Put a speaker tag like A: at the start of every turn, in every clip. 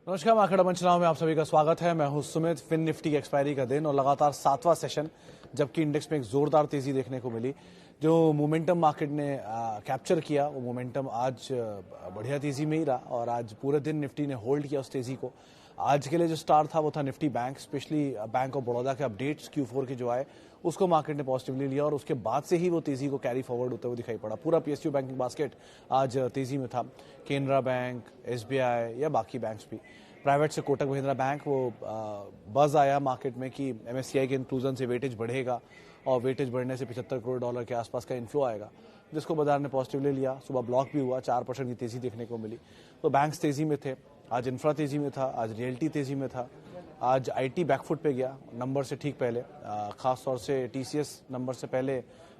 A: नमस्कार, मार्केट मंचनाव में आप सभी का स्वागत है। मैं हूं सुमित। फिन निफ्टी की एक्सपायरी का दिन और लगातार 7वां सेशन, जबकि इंडेक्स में एक जोरदार तेजी देखने को मिली। जो मोमेंटम मार्केट ने कैप्चर किया, वो मोमेंटम आज बढ़िया तेजी में ही रहा और आज पूरे दिन निफ्टी ने होल्ड किया उस तेजी को। आज के लिए जो स्टार था वो था Nifty bank, specially bank of Baroda के अपडेट्स Q4 के जो आए उसको मार्केट ने पॉजिटिवली लिया और उसके बाद से ही वो तेजी को कैरी फॉरवर्ड होते हुए दिखाई पड़ा। पूरा PSU बैंकिंग बास्केट आज तेजी में था। केनरा बैंक, SBI या बाकी बैंक्स भी। प्राइवेट से कोटक महिंद्रा बैंक, वो बज आया मार्केट में कि MSCI के इंक्लूजन से वेटेज बढ़ेगा और वेटेज बढ़ने से $75 करोड़ के आसपास का इन्फ्लो आएगा, जिसको बाजार ने पॉजिटिवली लिया। सुबह ब्लॉक भी हुआ, 4% की तेजी देखने को मिली। तो बैंक्स तेजी में थे, आज इंफ्रा तेजी में था, आज रियल्टी तेजी में था, आज IT बैकफुट पे गया नंबर से ठीक पहले, खास तौर से TCS नंबर से पहले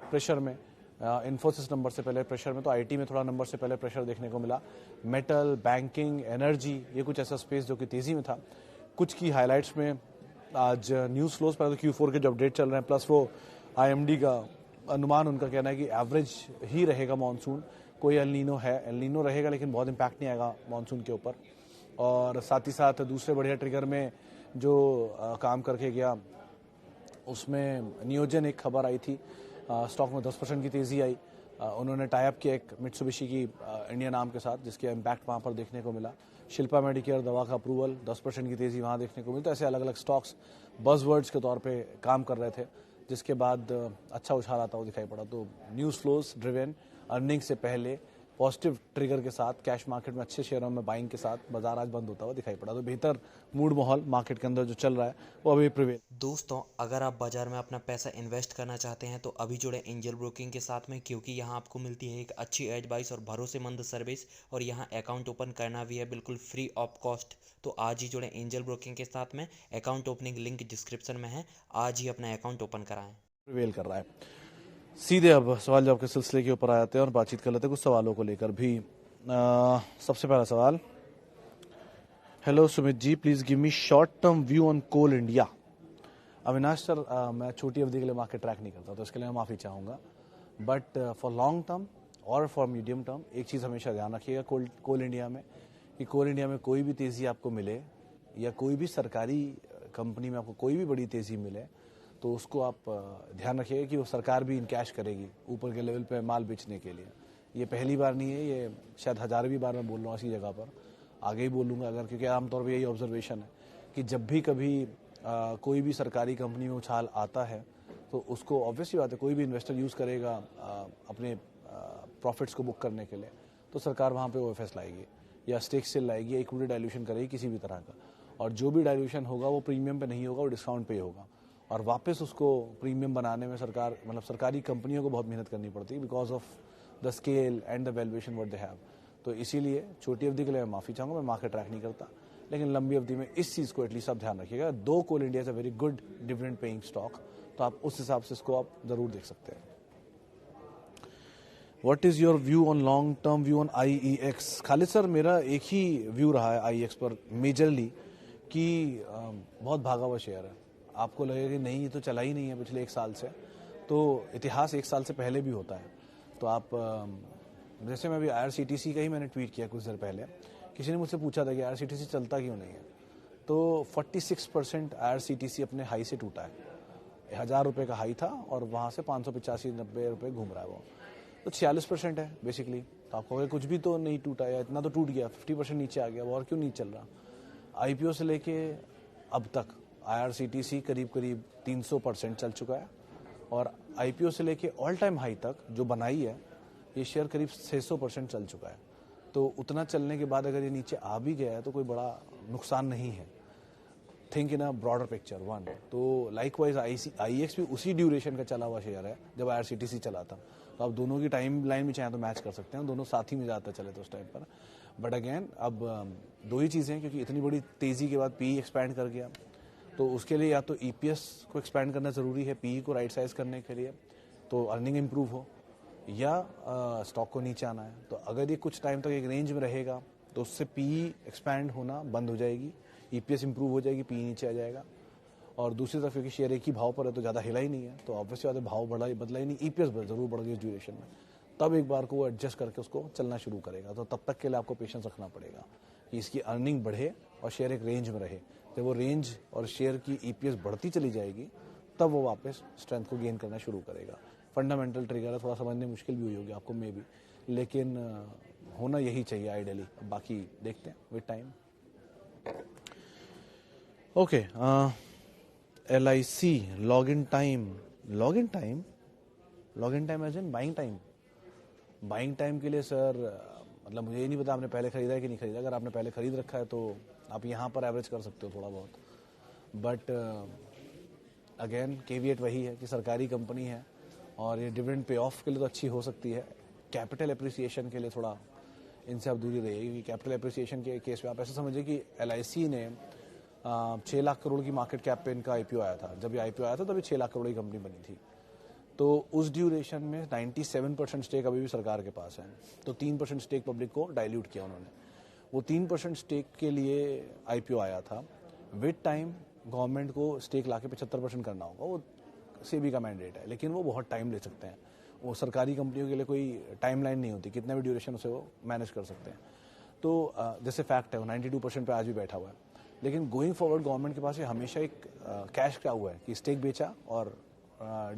A: प्रेशर में, इन्फोसिस नंबर से पहले प्रेशर में, तो IT में थोड़ा नंबर से पहले प्रेशर देखने को मिला। मेटल, बैंकिंग, एनर्जी, ये कुछ ऐसा स्पेस जो कि तेजी में था। कुछ की हाइलाइट्स में आज न्यूज़ फ्लोज, पहले तो Q4 के जो अपडेट चल रहे हैं, प्लस वो IMD का अनुमान, उनका कहना है कि एवरेज ही रहेगा मानसून। कोई एल नीनो है, एल नीनो रहेगा लेकिन बहुत इम्पैक्ट नहीं आएगा मानसून के ऊपर। और साथ ही साथ दूसरे बढ़िया ट्रिगर में जो काम करके गया, उसमें नियोजन एक खबर आई थी, स्टॉक में 10% की तेजी आई। उन्होंने टाइप किया एक मित्सुबिशी की इंडिया नाम के साथ, जिसके इम्पैक्ट वहाँ पर देखने को मिला। शिल्पा मेडिकेयर दवा का अप्रूवल, 10% की तेजी वहाँ देखने को मिली। तो ऐसे अलग अलग स्टॉक्स बज़वर्ड्स के तौर पे काम कर रहे थे, जिसके बाद अच्छा उछाल आता हुआ दिखाई पड़ा। तो न्यूज़ फ्लोज ड्रिवन, अर्निंग से पहले पॉजिटिव ट्रिगर के साथ कैश मार्केट में अच्छे शेयरों में बाइंग के साथ बाजार आज बंद होता हुआ दिखाई पड़ा। तो बेहतर मूड माहौल मार्केट के अंदर जो चल रहा है वो अभी प्रिवेल।
B: दोस्तों, अगर आप बाजार में अपना पैसा इन्वेस्ट करना चाहते हैं तो अभी जुड़े एंजल ब्रोकिंग के साथ में, क्योंकि यहां आपको मिलती है एक अच्छी एडवाइस और भरोसेमंद सर्विस, और यहां अकाउंट ओपन करना भी है बिल्कुल फ्री ऑफ कॉस्ट। तो आज ही जुड़े एंजल ब्रोकिंग के साथ में। अकाउंट ओपनिंग लिंक डिस्क्रिप्शन में है, आज ही अपना अकाउंट ओपन कराएं।
A: प्रिवेल कर रहा है। सीधे अब सवाल जवाब के सिलसिले के ऊपर आते हैं और बातचीत कर लेते हैं कुछ सवालों को लेकर भी। सबसे पहला सवाल, hello Sumit ji, please give me short term view on Coal India. Avinash sir, मैं छोटी अवधि के लिए मार्केट ट्रैक नहीं करता, तो इसके लिए मैं माफ़ी चाहूँगा। बट फॉर लॉन्ग टर्म और फॉर मीडियम टर्म एक चीज़ हमेशा ध्यान रखिएगा कोल इंडिया में, कि कोल इंडिया में कोई भी तेज़ी आपको मिले या कोई भी सरकारी कंपनी में आपको कोई भी बड़ी तेज़ी मिले, तो उसको आप ध्यान रखिएगा कि वो सरकार भी इनकैश करेगी ऊपर के लेवल पे माल बेचने के लिए। ये पहली बार नहीं है, ये शायद 1000वीं बार मैं बोल रहा हूँ इसी जगह पर, आगे ही बोलूँगा अगर, क्योंकि आमतौर पर यही ऑब्जर्वेशन है कि जब भी कभी कोई भी सरकारी कंपनी में उछाल आता है तो उसको ऑब्वियसली बात है कोई भी इन्वेस्टर यूज़ करेगा अपने प्रॉफिट्स को बुक करने के लिए, तो सरकार वहाँ पे OFS लाएगी या स्टेक सेल लाएगी या इक्विटी डाइल्यूशन करेगी किसी भी तरह का, और जो भी डाइल्यूशन होगा वो प्रीमियम पे नहीं होगा, वो डिस्काउंट पे होगा। और वापस उसको प्रीमियम बनाने में सरकार, मतलब सरकारी कंपनियों को बहुत मेहनत करनी पड़ती है, because of the scale and the valuation what they have. तो इसीलिए छोटी अवधि के लिए मैं माफ़ी चाहूँगा, मैं मार्केट ट्रैक नहीं करता, लेकिन लंबी अवधि में इस चीज़ को एटलीस्ट आप ध्यान रखिएगा। दो Coal India is a very good dividend paying stock, तो आप उस हिसाब से इसको आप ज़रूर देख सकते हैं। What is your view on long term view on IEX? Khalid sir, मेरा एक ही व्यू रहा है IEX पर मेजरली, कि बहुत भागा हुआ शेयर है। आपको लगेगा कि नहीं ये तो चला ही नहीं है पिछले 1 साल से, तो इतिहास 1 साल से पहले भी होता है। तो आप जैसे मैं अभी IRCTC का ही मैंने ट्वीट किया कुछ देर पहले, किसी ने मुझसे पूछा था कि IRCTC चलता क्यों नहीं है, तो 46% IRCTC अपने हाई से टूटा है। 1000 रुपये का हाई था और वहाँ से 585-90 रुपये घूम रहा है वो, तो 46% है बेसिकली। तो आपको कुछ भी तो नहीं टूटा, या इतना तो टूट गया, 50% नीचे आ गया, वो और क्यों नहीं चल रहा। IPO से लेके अब तक IRCTC करीब 300% चल चुका है, और IPO से लेके ऑल टाइम हाई तक जो बनाई है ये शेयर करीब 600% चल चुका है। तो उतना चलने के बाद अगर ये नीचे आ भी गया है तो कोई बड़ा नुकसान नहीं है। Think in a broader picture one. तो लाइकवाइज IEX भी उसी ड्यूरेशन का चला हुआ शेयर है जब IRCTC चला था। तो आप दोनों की टाइम लाइन भी चाहें तो मैच कर सकते हैं, दोनों साथ ही में जाते चले थे उस टाइम पर। बट अगेन अब दो ही चीज़ें हैं, क्योंकि इतनी बड़ी तेज़ी के बाद PE एक्सपैंड कर गया, तो उसके लिए या तो EPS को एक्सपैंड करना ज़रूरी है PE को राइट साइज करने के लिए, तो अर्निंग इम्प्रूव हो, या स्टॉक को नीचे आना है। तो अगर ये कुछ टाइम तक एक रेंज में रहेगा तो उससे PE एक्सपैंड होना बंद हो जाएगी, EPS इंप्रूव हो जाएगी, PE नीचे आ जाएगा। और दूसरी तरफ क्योंकि शेयर एक ही भाव पर है तो ज़्यादा हिला ही नहीं है, तो ऑब्वियसली बात है भाव बदला ही नहीं, EPS ज़रूर बढ़ गई इस ड्यूरेशन में, तब एक बार को वो एडजस्ट करके उसको चलना शुरू करेगा। तो तब तक के लिए आपको पेशेंस रखना पड़ेगा कि इसकी अर्निंग बढ़े और शेयर एक रेंज में रहे। जब वो रेंज और शेयर की ईपीएस बढ़ती चली जाएगी तब वो वापस स्ट्रेंथ को गेन करना शुरू करेगा। फंडामेंटल ट्रिगर है, थोड़ा समझने मुश्किल भी हुई होगी आपको मे बी, लेकिन होना यही चाहिए आइडियली। बाकी देखते हैं with time. Okay, LIC log in time as in buying time के लिए सर, मतलब मुझे ये नहीं पता आपने पहले खरीदा है कि नहीं खरीदा। अगर आपने पहले खरीद रखा है तो आप यहाँ पर एवरेज कर सकते हो थोड़ा बहुत, बट अगेन केविएट वही है कि सरकारी कंपनी है और ये डिविडेंड पे ऑफ के लिए तो अच्छी हो सकती है। कैपिटल एप्रिसिएशन के लिए थोड़ा इनसे आप दूरी रहिएगी। कैपिटल एप्रिसिएशन के केस में आप ऐसा समझिए कि LIC ने 6 लाख करोड़ की मार्केट कैप पे इनका IPO आया था। जब ये IPO आया था तभी 6 लाख करोड़ की कंपनी बनी थी। तो उस ड्यूरेशन में 97% स्टेक अभी भी सरकार के पास है, तो 3% स्टेक पब्लिक को डाइल्यूट किया उन्होंने। वो 3% स्टेक के लिए IPO आया था। विद टाइम गवर्नमेंट को स्टेक लाके 75% करना होगा, वो सेबी का मैंडेट है, लेकिन वो बहुत टाइम ले सकते हैं। वो सरकारी कंपनियों के लिए कोई टाइमलाइन नहीं होती, कितना भी ड्यूरेशन से वो मैनेज कर सकते हैं। तो जैसे फैक्ट है वो 92% पे आज भी बैठा हुआ है, लेकिन गोइंग फॉरवर्ड गवर्नमेंट के पास ये हमेशा एक कैश क्या हुआ है कि स्टेक बेचा और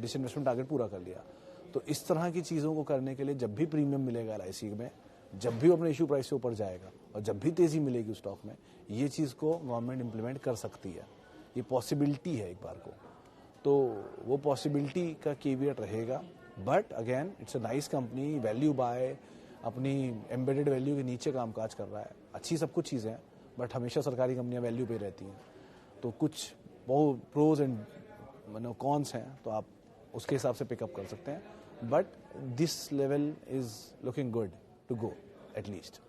A: डिसइन्वेस्टमेंट टारगेट पूरा कर लिया। तो इस तरह की चीज़ों को करने के लिए जब भी प्रीमियम मिलेगा LIC में, जब भी अपने इशू प्राइस से ऊपर जाएगा और जब भी तेज़ी मिलेगी उस स्टॉक में, ये चीज़ को गवर्नमेंट इंप्लीमेंट कर सकती है। ये पॉसिबिलिटी है एक बार को, तो वो पॉसिबिलिटी का केविएट रहेगा। But again it's a nice company, value by, अपनी एम्बेडेड वैल्यू के नीचे कामकाज कर रहा है। अच्छी सब कुछ चीज़ें हैं, बट हमेशा सरकारी कंपनियां वैल्यू पे रहती हैं। तो कुछ वो प्रोज एंड कॉन्स हैं, तो आप उसके हिसाब से पिकअप कर सकते हैं। But this level is looking good to go at least.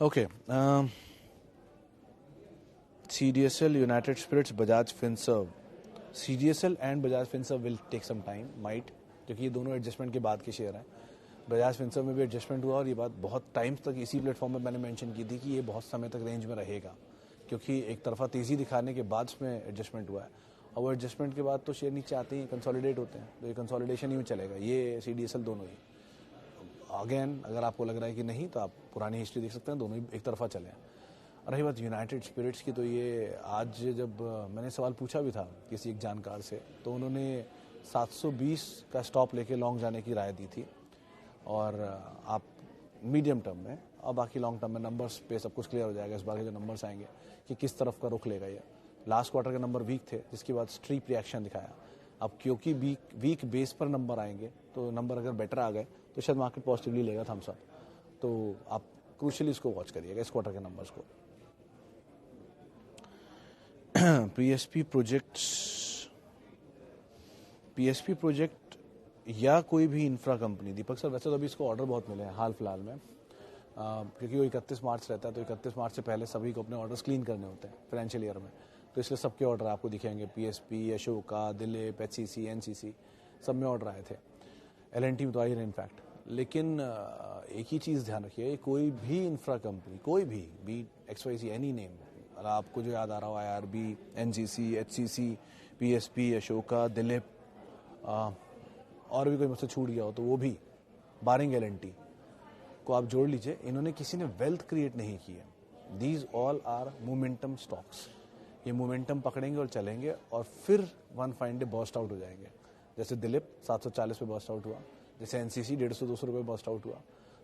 A: Okay, CDSL, United Spirits, Bajaj Finserv. CDSL and Bajaj Finserv will take some time, might, क्योंकि ये दोनों एडजस्टमेंट के बाद के शेयर हैं। बजाज फिनसर्व में भी एडजस्टमेंट हुआ और ये बात बहुत टाइम्स तक इसी प्लेटफॉर्म में मैंने मेंशन की थी कि ये बहुत समय तक रेंज में रहेगा, क्योंकि एक तरफा तेज़ी दिखाने के बाद इसमें एडजस्टमेंट हुआ है और वो एडजस्टमेंट के बाद तो शेयर नीचे आते ही कंसोलिडेट होते हैं, तो ये कंसोलिडेशन ही में चलेगा, ये CDSL दोनों ही। अगेन अगर आपको लग रहा है कि नहीं, तो आप पुरानी हिस्ट्री देख सकते हैं, दोनों ही एक तरफा चले हैं। रही बात यूनाइटेड स्पिरिट्स की, तो ये आज जब मैंने सवाल पूछा भी था किसी एक जानकार से, तो उन्होंने 720 का स्टॉप लेके लॉन्ग जाने की राय दी थी। और आप मीडियम टर्म में और बाकी लॉन्ग टर्म में नंबर्स पे सब कुछ क्लियर हो जाएगा इस बार के जो नंबर्स आएंगे कि किस तरफ का रुख लेगा ये। लास्ट क्वार्टर के नंबर वीक थे, जिसके बाद स्ट्रीप रिएक्शन दिखाया। अब क्योंकि वीक बेस पर नंबर आएंगे, तो नंबर अगर बेटर आ गए तो शायद मार्केट पॉजिटिवली लेगा थम्स अप। तो आप क्रूशियली इसको वॉच करिएगा, इस क्वार्टर के नंबर्स को। PSP प्रोजेक्ट या कोई भी इंफ्रा कंपनी, दीपक सर, वैसे तो अभी इसको ऑर्डर बहुत मिले हैं हाल फिलहाल में, क्योंकि वो 31 मार्च रहता है, तो 31 मार्च से पहले सभी को अपने ऑर्डर्स क्लीन करने होते हैं फाइनेंशियल ईयर में, तो इसलिए सबके ऑर्डर आपको दिखेंगे। PSP, Ashoka, Dilip, HCC, NCC सब में ऑर्डर आए थे। L&T में तो आई रहे इनफैक्ट। लेकिन एक ही चीज़ ध्यान रखिए, कोई भी इंफ्रा कंपनी, कोई भी XYZ एनी नेम, आपको जो याद आ रहा हो, IRB, NCC, HCC, PSP, Ashoka, Dilip, और भी कोई मुझसे छूट गया हो तो वो भी, बारिंग L&T को आप जोड़ लीजिए, इन्होंने किसी ने वेल्थ क्रिएट नहीं की है। These all are momentum stocks. ये मोमेंटम पकड़ेंगे और चलेंगे और फिर one fine day burst out हो जाएंगे। जैसे दिलीप 740 पे बर्स्ट आउट हुआ, जैसे NCC 150-200 रुपये बर्स्ट आउट हुआ,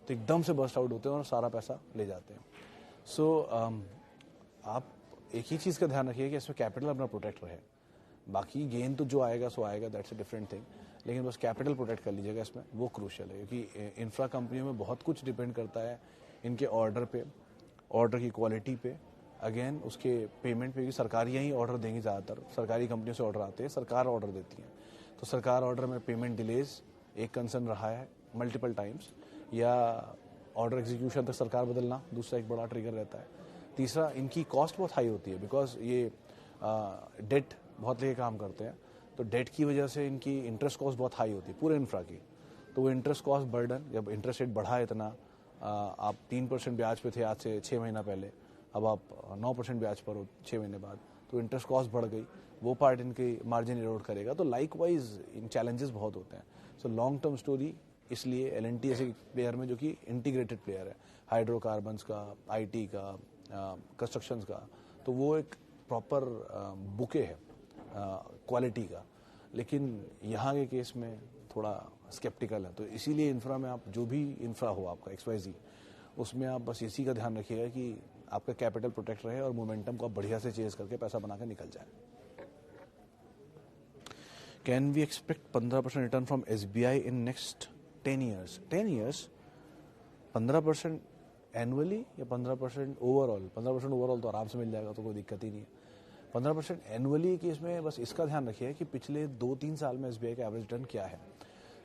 A: तो एकदम से बर्स्ट आउट होते हैं और सारा पैसा ले जाते हैं। सो आप एक ही चीज़ का ध्यान रखिए कि इसमें कैपिटल अपना प्रोटेक्ट रहे। बाकी गेन तो जो आएगा सो आएगा, दैट्स अ डिफरेंट थिंग, लेकिन बस कैपिटल प्रोटेक्ट कर लीजिएगा इसमें, वो क्रूशियल है। क्योंकि इंफ्रा कंपनियों में बहुत कुछ डिपेंड करता है इनके ऑर्डर पे, ऑर्डर की क्वालिटी पे, अगेन उसके पेमेंट पे, भी सरकारियाँ ही ऑर्डर देंगी ज़्यादातर, सरकारी कंपनियों से ऑर्डर आते हैं, सरकार ऑर्डर देती है, तो सरकार ऑर्डर में पेमेंट डिलेज एक कंसर्न रहा है मल्टीपल टाइम्स, या ऑर्डर एग्जीक्यूशन तक सरकार बदलना दूसरा एक बड़ा ट्रिगर रहता है। तीसरा, इनकी कॉस्ट बहुत हाई होती है, बिकॉज ये डेट बहुत लेके काम करते हैं, तो डेट की वजह से इनकी इंटरेस्ट कॉस्ट बहुत हाई होती है पूरे इंफ्रा की। तो वो इंटरेस्ट कॉस्ट बर्डन, जब इंटरेस्ट रेट बढ़ा इतना, आप 3% ब्याज पे थे आज से 6 महीना पहले, अब आप 9% ब्याज पर हो 6 महीने बाद, तो इंटरेस्ट कॉस्ट बढ़ गई, वो पार्ट इनकी मार्जिन इरोड करेगा। तो लाइक वाइज इन चैलेंजेस बहुत होते हैं। सो लॉन्ग टर्म स्टोरी इसलिए एल&टी ऐसे प्लेयर में जो कि इंटीग्रेटेड प्लेयर है, हाइड्रोकार्बन्स का, आईटी का, कंस्ट्रक्शंस का, तो वो एक प्रॉपर बुके है क्वालिटी का। लेकिन यहाँ के केस में थोड़ा स्केप्टिकल है, तो इसीलिए इंफ्रा में आप जो भी इंफ्रा हो आपका XYZ, उसमें आप बस इसी का ध्यान रखिएगा कि आपका कैपिटल प्रोटेक्ट रहे और मोमेंटम को आप बढ़िया से चेज करके पैसा बना के निकल जाए। Can we expect 15% return from SBI in next 10 years? 10 years 15% annually या 15% ओवरऑल? 15% ओवरऑल तो आराम से मिल जाएगा, तो कोई दिक्कत ही नहीं है। 15% एनुअली के इसमें बस इसका ध्यान रखिए कि पिछले 2-3 साल में SBI का एवरेज रिटर्न क्या है।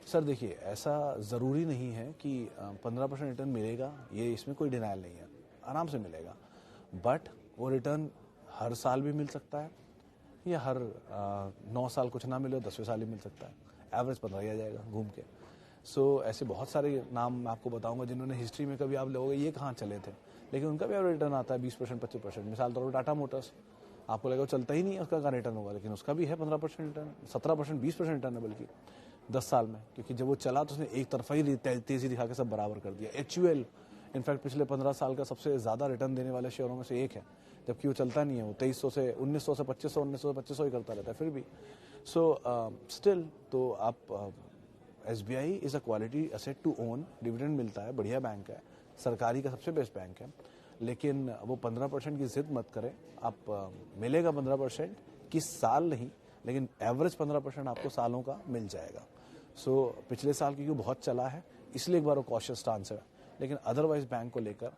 A: सर देखिए, ऐसा ज़रूरी नहीं है कि 15% रिटर्न मिलेगा, ये इसमें कोई डिनाइल नहीं है, आराम से मिलेगा। बट वो रिटर्न हर साल भी मिल सकता है या हर 9 साल कुछ ना मिले, 10वें साल ही मिल सकता है। एवरेज 15 ही आ जाएगा घूम के। सो ऐसे बहुत सारे नाम मैं आपको बताऊंगा जिन्होंने हिस्ट्री में कभी आप लोगोगे ये कहाँ चले थे, लेकिन उनका भी एवरेज रिटर्न आता है 20%, 25%। मिसाल तौर पर टाटा मोटर्स, आपको लगेगा चलता ही नहीं है, उसका कहाँ रिटर्न होगा, लेकिन उसका भी है 15% रिटर्न, 17%, 20% रिटर्न है बल्कि 10 साल में, क्योंकि जब वो चला तो उसने एक तरफा ही तेजी दिखा के सब बराबर कर दिया। HUL इनफैक्ट पिछले 15 साल का सबसे ज़्यादा रिटर्न देने वाले शेयरों में से एक है, जबकि वो चलता नहीं है, वो 2300 से 1900 से 2500, 1900 से 2500 ही करता रहता है फिर भी। सो स्टिल तो आप SBI is a quality asset to own, dividend मिलता है, बढ़िया बैंक है, सरकारी का सबसे बेस्ट बैंक है, लेकिन वो 15% की जिद मत करें। आप मिलेगा 15% किस साल नहीं, लेकिन एवरेज 15% आपको सालों का मिल जाएगा। सो पिछले साल क्योंकि बहुत चला है इसलिए एक बार वो कॉशियस स्टांस है, लेकिन अदरवाइज बैंक को लेकर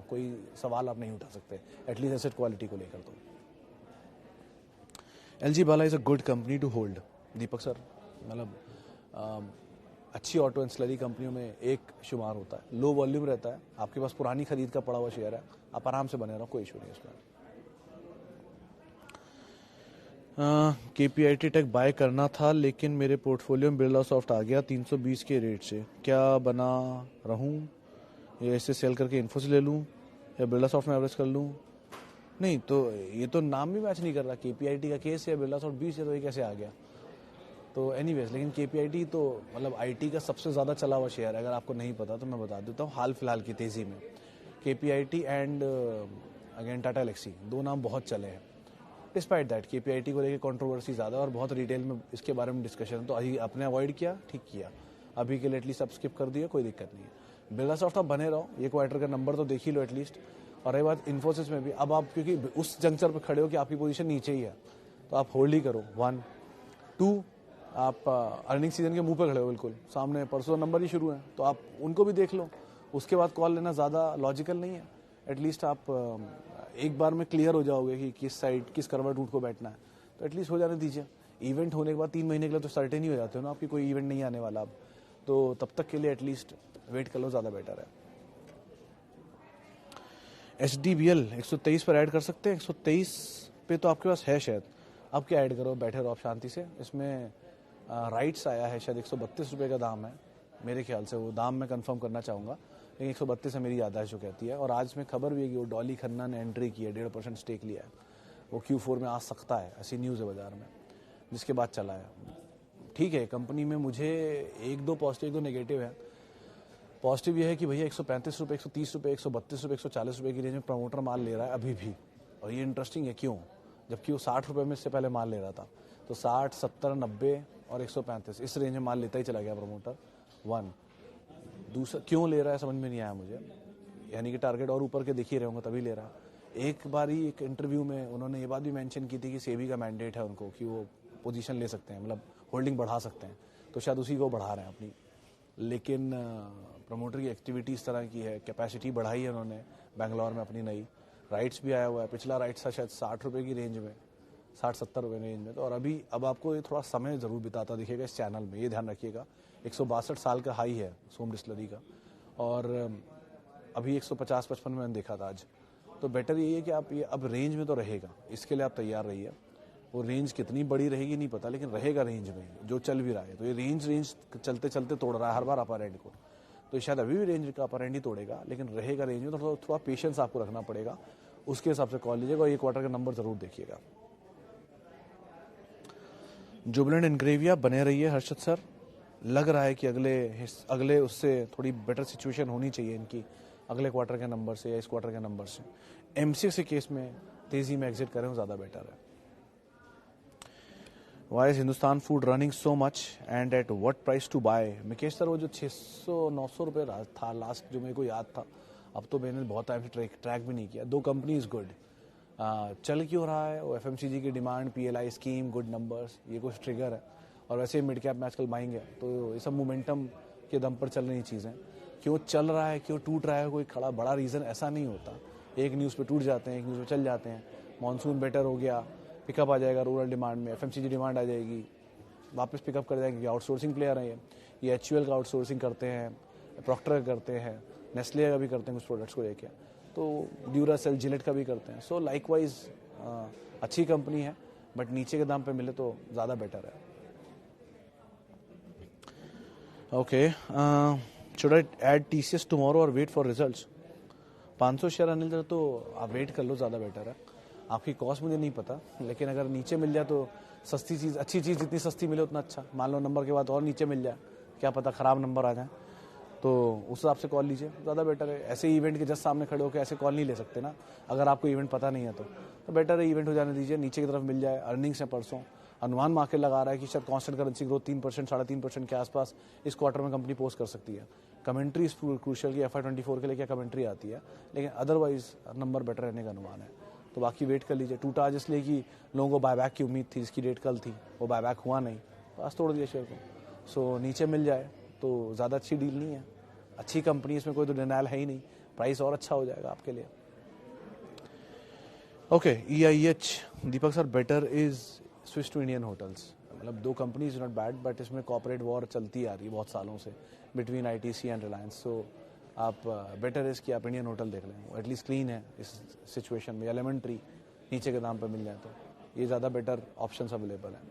A: कोई सवाल आप नहीं उठा सकते, एटलीस्ट एसेट क्वालिटी को लेकर। तो LG Bala is a good company to hold. Deepak sir, मतलब अच्छी ऑटो एंसिलरी कंपनियों में एक शुमार होता है, लो वॉल्यूम रहता है, आपके पास पुरानी खरीद का पड़ा हुआ शेयर है, आप आराम से बने रहो, कोई इशू नहीं इसमें। KPIT टेक बाय करना था, लेकिन मेरे पोर्टफोलियो में बिरला सॉफ्ट आ गया 320 के रेट से, क्या बना रहूं या इसे सेल करके इन्फोसिस ले लूं या बिरला सॉफ्ट में एवरेज कर लूं? नहीं, तो ये तो नाम भी मैच नहीं कर रहा, KPIT का केस है, बिरला सॉफ्ट 20 है, तो ये कैसे आ गया? तो एनीवेज, लेकिन KPIT तो मतलब IT का सबसे ज़्यादा चला हुआ शेयर है। अगर आपको नहीं पता तो मैं बता देता हूँ, हाल फिलहाल की तेज़ी में KPIT and again Tata Elxsi, दो नाम बहुत चले हैं। डिस्पाइट दैट KPIT को लेकर कंट्रोवर्सी ज़्यादा और बहुत डिटेल में इसके बारे में डिस्कशन, तो अभी आपने अवॉइड किया, ठीक किया, अभी के लिए एटलीस्ट आप स्किप कर दिया, कोई दिक्कत नहीं है। बिरला सॉफ्ट आप बने रहो, ये क्वार्टर का नंबर तो देख ही लो एटलीस्ट। और रही बात इन्फोसिस में भी, अब आप क्योंकि उस जंक्चर पर खड़े हो कि आपकी पोजीशन नीचे ही है, तो आप होल्ड ही करो। 1 2 आप अर्निंग सीजन के मुंह पे खड़े हो, बिल्कुल सामने, परसों नंबर ही शुरू है, तो आप उनको भी देख लो, उसके बाद कॉल लेना ज़्यादा लॉजिकल नहीं है। एटलीस्ट आप एक बार में क्लियर हो जाओगे कि किस साइड, किस करवट रूट को बैठना है, तो एटलीस्ट हो जाने दीजिए। इवेंट होने के बाद 3 महीने के लिए तो सर्टेन ही हो जाते हो ना आपकी कोई इवेंट नहीं आने वाला अब, तो तब तक के लिए एटलीस्ट वेट कर लो, ज़्यादा बेटर है। SDBL 123 पर ऐड कर सकते हैं? 123 पे तो आपके पास है शायद, अब क्या ऐड करो, बैठे रहो आप शांति से। इसमें राइट्स आया है शायद, 132 रुपये का दाम है मेरे ख्याल से, वो दाम मैं कंफर्म करना चाहूँगा, लेकिन 132 है मेरी याददाश्त जो कहती है। और आज में खबर भी है कि वो डॉली खन्ना ने एंट्री की है, 1.5% स्टेक लिया है, वो Q4 में आ सकता है, ऐसी न्यूज़ है बाजार में, जिसके बाद चला है। ठीक है, कंपनी में मुझे 1-2 पॉजिटिव, 1-2 नेगेटिव है। पॉजिटिव ये है कि भैया 135 रुपये, 130 रुपये, 132 रुपये, 140 रुपये की रेंज में प्रमोटर माल ले रहा है अभी भी, और ये इंटरेस्टिंग है क्यों, जबकि वो 60 रुपये में इससे पहले माल ले रहा था। तो 60, 70, 90 और 135 इस रेंज में माल लेता ही चला गया प्रमोटर। 1 दूसरा क्यों ले रहा है समझ में नहीं आया मुझे, यानी कि टारगेट और ऊपर के दिख ही रहे होंगे तभी ले रहा है। एक बारी एक इंटरव्यू में उन्होंने ये बात भी मेंशन की थी कि सेबी का मैंडेट है उनको कि वो पोजीशन ले सकते हैं, मतलब होल्डिंग बढ़ा सकते हैं, तो शायद उसी को बढ़ा रहे हैं अपनी। लेकिन प्रमोटर की एक्टिविटी इस तरह की है, कैपेसिटी बढ़ाई है उन्होंने बेंगलोर में अपनी नई, राइट्स भी आया हुआ है, पिछला राइट्स था शायद 60 रुपये की रेंज में, 60-70 रुपये रेंज में, तो और अभी अब आपको ये थोड़ा समय ज़रूर बिताता दिखेगा इस चैनल में, ये ध्यान रखिएगा। 162 साल का हाई है सोम डिस्टिलरी का, और अभी 150-55 में मैंने देखा था आज, तो बेटर यही है कि आप ये अब रेंज में तो रहेगा, इसके लिए आप तैयार रहिए। वो रेंज कितनी बड़ी रहेगी नहीं पता, लेकिन रहेगा रेंज में जो चल भी रहा है, तो ये रेंज चलते चलते तोड़ रहा है हर बार अपर एंड को, तो शायद अभी भी रेंज का अपर एंड ही तोड़ेगा, लेकिन रहेगा रेंज में, तो थोड़ा पेशेंस आपको रखना पड़ेगा, उसके हिसाब से कॉल लीजिएगा और ये क्वार्टर का नंबर जरूर देखिएगा। जुबिलेंट एनग्रेविया बने रहिए हर्षद सर, लग रहा है कि अगले उससे थोड़ी बेटर सिचुएशन होनी चाहिए इनकी अगले क्वार्टर के नंबर से या इस क्वार्टर के नंबर से। एमसीएक्स के केस में तेजी में एग्जिट करें वो ज़्यादा बेटर है। Why is Hindustan Food running so much and at what price to buy? Mukesh sir, वो जो 600-900 रुपये था लास्ट, जो मेरे को याद था, अब तो मैंने बहुत टाइम से ट्रैक भी नहीं किया। दो कंपनी इज़ गुड। चल क्यों रहा है वो? एफएमसीजी की demand, PLI scheme, good numbers, ये कुछ ट्रिगर है। और वैसे ही मिड कैप में आजकल बाइंग है, तो ये सब मोमेंटम के दम पर चल रही चीज़ें। क्यों चल रहा है, क्यों टूट रहा है, कोई खड़ा बड़ा रीज़न ऐसा नहीं होता। एक न्यूज़ पे टूट जाते हैं, एक न्यूज़ पे चल जाते हैं। मानसून बेटर हो गया, पिकअप आ जाएगा रूरल डिमांड में, एफएमसीजी डिमांड आ जाएगी, वापस पिकअप कर जाएंगे। आउटसोर्सिंग प्लेयर हैं ये एचयूएल का आउटसोर्सिंग करते हैं, प्रॉक्टर का करते हैं, नेस्ले का भी करते हैं कुछ प्रोडक्ट्स को लेके, तो ड्यूरासेल, जिलेट का भी करते हैं। सो लाइकवाइज अच्छी कंपनी है, बट नीचे के दाम पे मिले तो ज़्यादा बेटर है। Okay, should I add TCS tomorrow और wait for results? 500 share Anil, तो आप वेट कर लो, ज़्यादा बेटर है। आपकी कॉस्ट मुझे नहीं पता, लेकिन अगर नीचे मिल जाए तो सस्ती चीज़, अच्छी चीज़ जितनी सस्ती मिले उतना अच्छा। मान लो नंबर के बाद और नीचे मिल जाए, क्या पता ख़राब नंबर आ जाए, तो उस हिसाब से कॉल लीजिए, ज़्यादा बेटर है। ऐसे इवेंट के जस्ट सामने खड़े होकर ऐसे कॉल नहीं ले सकते ना, अगर आपको इवेंट पता नहीं है तो बेटर है इवेंट हो जाने दीजिए, नीचे की तरफ मिल जाए। अर्निंग्स है परसों, अनुमान मार्केट लगा रहा है कि शायद कांस्टेंट करेंसी ग्रोथ 3%, 3.5% के आसपास इस क्वार्टर में कंपनी पोस्ट कर सकती है। कमेंट्री इस क्रूशियल की FY24 के लिए क्या कमेंट्री आती है, लेकिन अदरवाइज नंबर बेटर रहने का अनुमान है। तो बाकी वेट कर लीजिए। टूटा आज इसलिए कि लोगों को बायबैक की उम्मीद थी, इसकी डेट कल थी, वो बायबैक हुआ नहीं, बस तोड़ दिया शेयर को। सो नीचे मिल जाए तो ज़्यादा अच्छी डील नहीं है, अच्छी कंपनी, इसमें कोई तो डिनाइल है ही नहीं, प्राइस और अच्छा हो जाएगा आपके लिए। Okay, EIH Deepak sir, better is switch to Indian Hotels. मतलब दो कंपनीज नॉट बैड, बट इसमें कॉर्पोरेट वॉर चलती आ रही है बहुत सालों से between ITC and Reliance. So आप बेटर इज कि आप इंडियन होटल देख लें, वो एटलीस्ट क्लीन है इस सिचुएशन में। एलिमेंट्री नीचे के दाम पर मिल जाए तो ये ज़्यादा बेटर ऑप्शंस अवेलेबल हैं।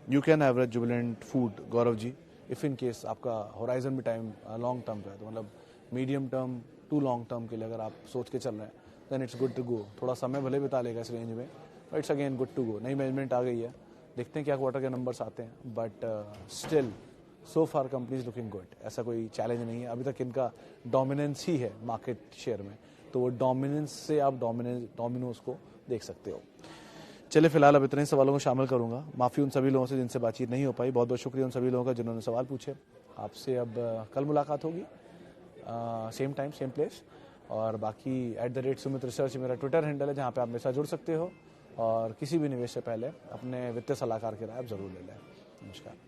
A: You can average jubilant food, Gaurav ji, if in case आपका होराइजन भी टाइम लॉन्ग टर्म का है, तो मतलब medium term to long term के लिए अगर आप सोच के चल रहे हैं, then it's good to go. थोड़ा समय भले बिता लेगा इस रेंज में, but it's again good to go. नई मैनेजमेंट आ गई है, देखते हैं क्या क्वार्टर के नंबर्स आते हैं, but still so far companies looking good. ऐसा कोई चैलेंज नहीं है, अभी तक इनका डोमिनेंस ही है मार्केट शेयर में, तो वो डोमिनेंस से आप डोमिनोज को देख सकते हो। चलिए, फिलहाल अब इतने सवालों को शामिल करूंगा। माफ़ी उन सभी लोगों से जिनसे बातचीत नहीं हो पाई, बहुत बहुत शुक्रिया उन सभी लोगों का जिन्होंने सवाल पूछे। आपसे अब कल मुलाकात होगी, सेम टाइम सेम प्लेस। और बाकी @सुमित रिसर्च मेरा ट्विटर हैंडल है, जहाँ पे आप मेरे साथ जुड़ सकते हो। और किसी भी निवेश से पहले अपने वित्तीय सलाहकार की राय आप जरूर ले लें। नमस्कार।